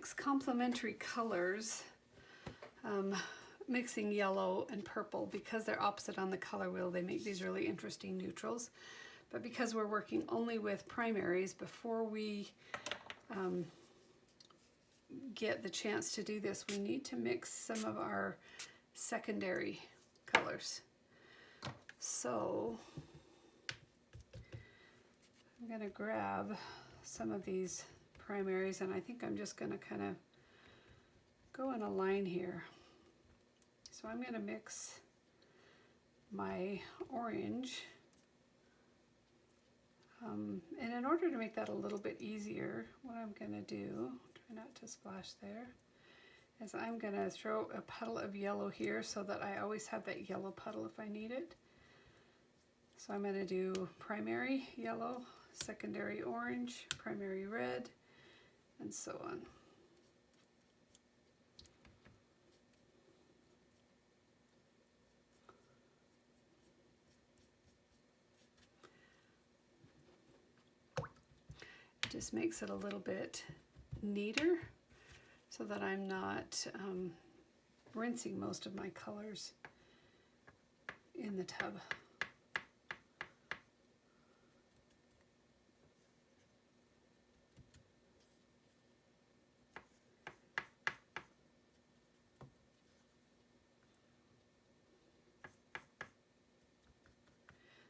mix complementary colors, mixing yellow and purple. Because they're opposite on the color wheel, they make these really interesting neutrals. But because we're working only with primaries, before we get the chance to do this, we need to mix some of our secondary colors. So I'm going to grab some of these primaries, and I think I'm just going to kind of go in a line here. So I'm going to mix my orange, and in order to make that a little bit easier, what I'm going to do, try not to splash there, is I'm going to throw a puddle of yellow here so that I always have that yellow puddle if I need it. So I'm going to do primary yellow, secondary orange, primary red, and so on. It just makes it a little bit neater so that I'm not rinsing most of my colors in the tub.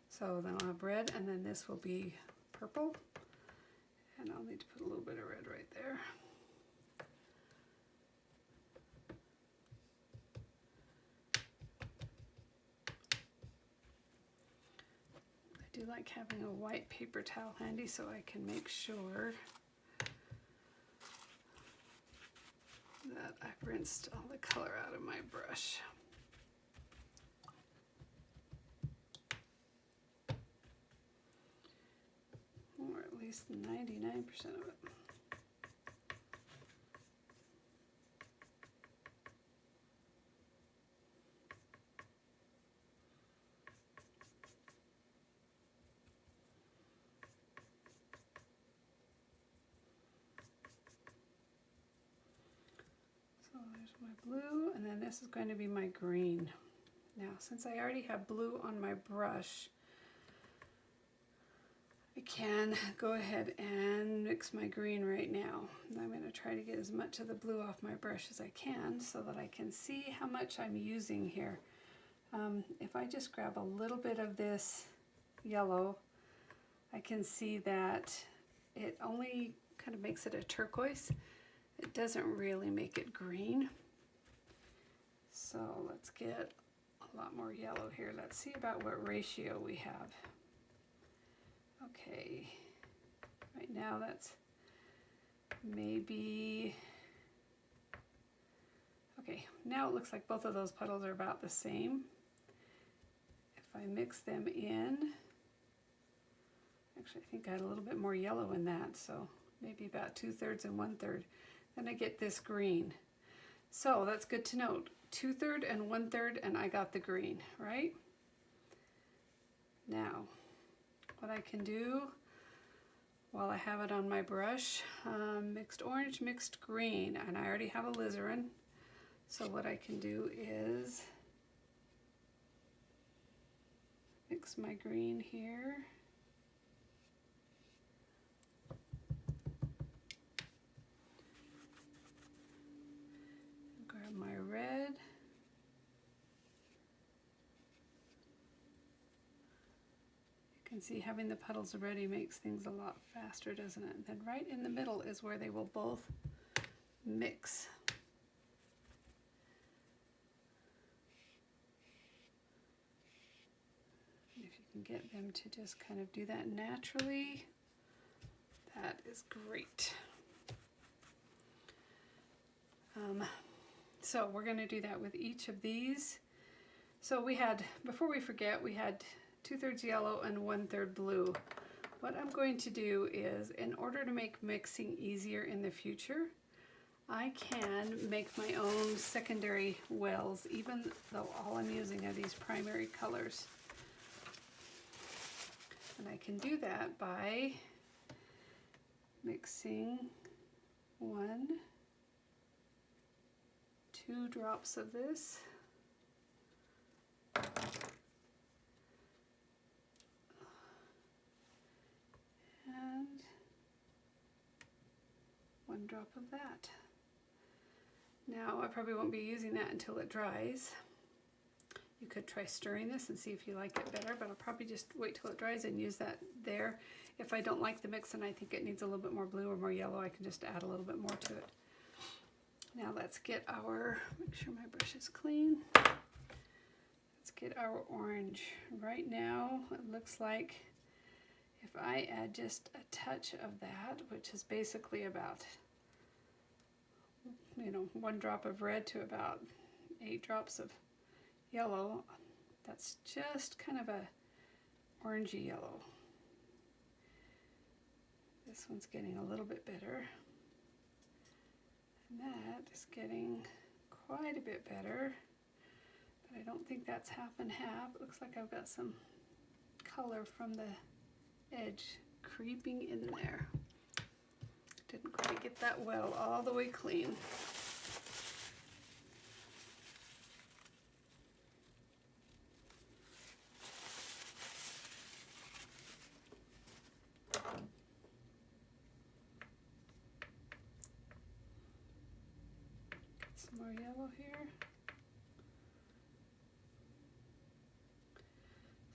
So then I'll have red, and then this will be purple, and I'll need to put a little bit of red right there. I do like having a white paper towel handy so I can make sure that I've rinsed all the color out of my brush. Or at least 99% of it. So there's my blue, and then this is going to be my green. Now, since I already have blue on my brush, I can go ahead and mix my green right now. I'm going to try to get as much of the blue off my brush as I can so that I can see how much I'm using here. If I just grab a little bit of this yellow, I can see that it only kind of makes it a turquoise. It doesn't really make it green. So let's get a lot more yellow here. Let's see about what ratio we have. Okay, right now that's maybe, okay, now it looks like both of those puddles are about the same. If I mix them in, actually I think I had a little bit more yellow in that, so maybe about 2/3 and 1/3. Then I get this green. So that's good to note. 2/3 and 1/3, and I got the green, right? Now, what I can do while I have it on my brush, mixed orange, mixed green, and I already have alizarin. So what I can do is mix my green here. Grab my red. You can see having the puddles already makes things a lot faster, doesn't it? And then right in the middle is where they will both mix. And if you can get them to just kind of do that naturally, that is great. So we're going to do that with each of these. So we had, before we forget, we had 2/3 yellow and 1/3 blue. What I'm going to do is, in order to make mixing easier in the future, I can make my own secondary wells, even though all I'm using are these primary colors. And I can do that by mixing 1, 2 drops of this. And 1 drop of that. Now I probably won't be using that until it dries. You could try stirring this and see if you like it better, but I'll probably just wait till it dries and use that there. If I don't like the mix and I think it needs a little bit more blue or more yellow, I can just add a little bit more to it. Now let's get our, make sure my brush is clean. Let's get our orange. Right now it looks like if I add just a touch of that, which is basically about, 1 drop of red to about 8 drops of yellow, that's just kind of a orangey yellow. This one's getting a little bit better. And that is getting quite a bit better. But I don't think that's half and half. It looks like I've got some color from the edge creeping in there. Didn't quite get that well all the way clean. Some more yellow here.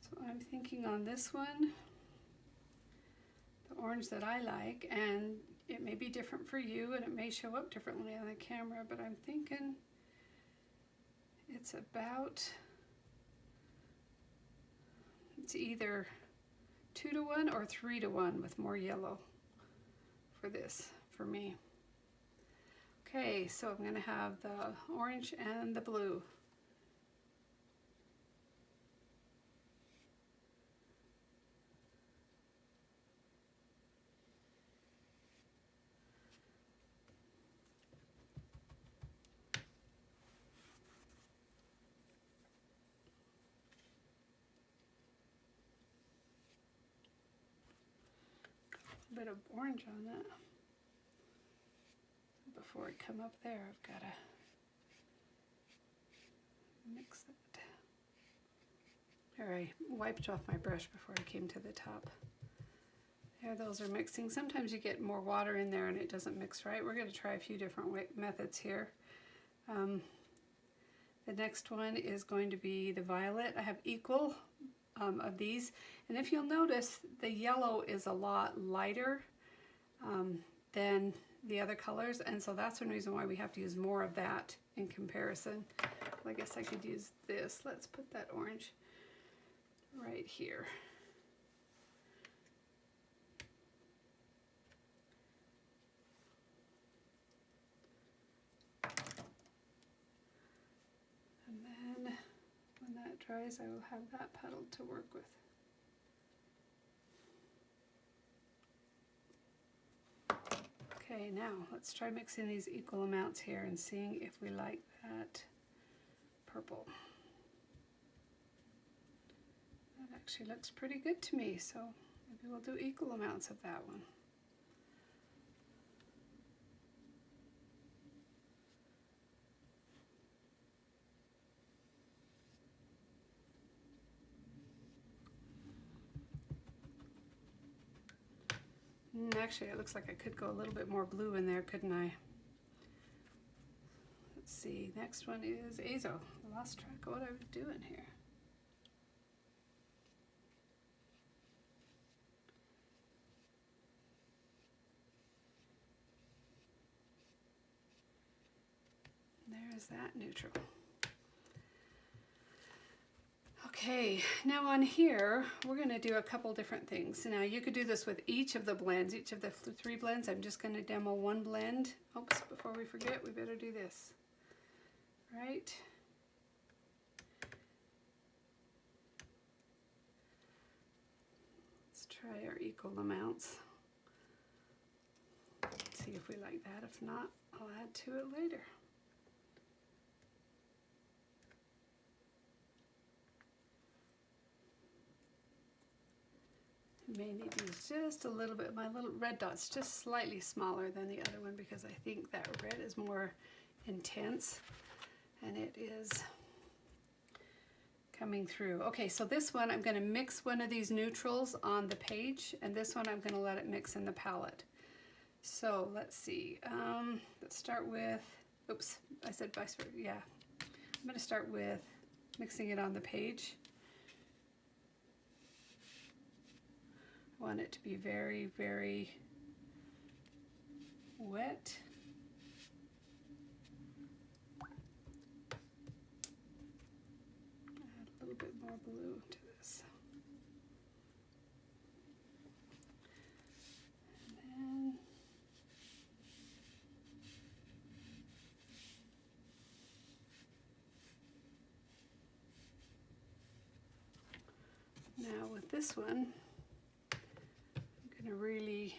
So I'm thinking on this one, the orange that I like, and it may be different for you and it may show up differently on the camera, but I'm thinking it's either 2 to 1 or 3 to 1 with more yellow for this, for me. Okay, so I'm going to have the orange and the blue. A bit of orange on that. Before I come up there, I've got to mix it. There, I wiped off my brush before I came to the top. There, those are mixing. Sometimes you get more water in there and it doesn't mix right. We're going to try a few different methods here. The next one is going to be the violet. I have equal of these, and if you'll notice, the yellow is a lot lighter than the other colors, and so that's one reason why we have to use more of that in comparison. Well, I guess I could use this. Let's put that orange right here. And then when that dries, I will have that petal to work with. Okay, now let's try mixing these equal amounts here and seeing if we like that purple. That actually looks pretty good to me, so maybe we'll do equal amounts of that one. Actually, it looks like I could go a little bit more blue in there, couldn't I? Let's see, next one is Azo. I lost track of what I was doing here. There's that neutral. Okay, now on here, we're going to do a couple different things. Now you could do this with each of the blends, each of the 3 blends. I'm just going to demo one blend. Oops, before we forget, we better do this. Right? Let's try our equal amounts. See if we like that. If not, I'll add to it later. May need to use just a little bit. My little red dot's just slightly smaller than the other one because I think that red is more intense. and it is coming through. Okay, so this one I'm going to mix one of these neutrals on the page, and this one I'm going to let it mix in the palette. So let's see. Let's start with, oops, I said vice versa. Yeah, I'm going to start with mixing it on the page. I want it to be very, very wet. Add a little bit more blue to this. And then now with this one, I'm going to really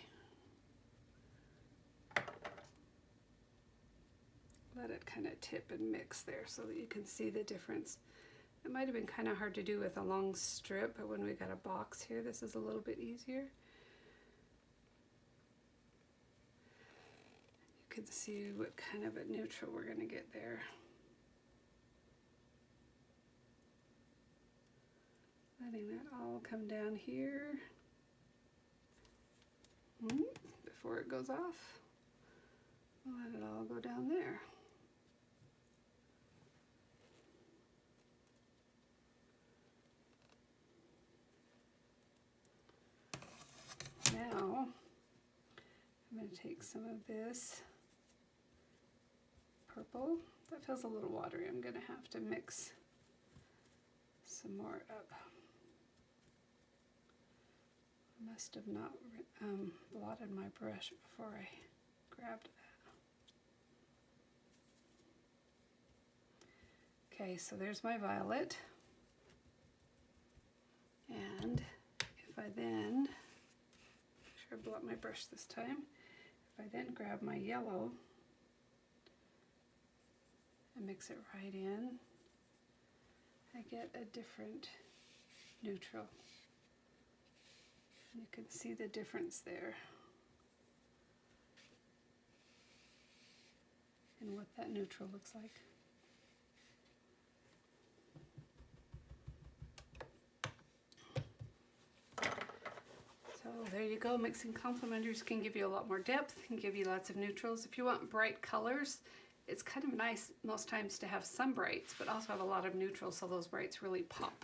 let it kind of tip and mix there so that you can see the difference. It might have been kind of hard to do with a long strip, but when we got a box here, this is a little bit easier. You can see what kind of a neutral we're going to get there. Letting that all come down here before it goes off. Let it all go down there. Now, I'm going to take some of this purple. That feels a little watery. I'm going to have to mix some more up. I must have not blotted my brush before I grabbed that. Okay, so there's my violet. And if I then, make sure I blot my brush this time, if I then grab my yellow and mix it right in, I get a different neutral. You can see the difference there in what that neutral looks like. So there you go. Mixing complementers can give you a lot more depth, can give you lots of neutrals. If you want bright colors, it's kind of nice most times to have some brights, but also have a lot of neutrals so those brights really pop.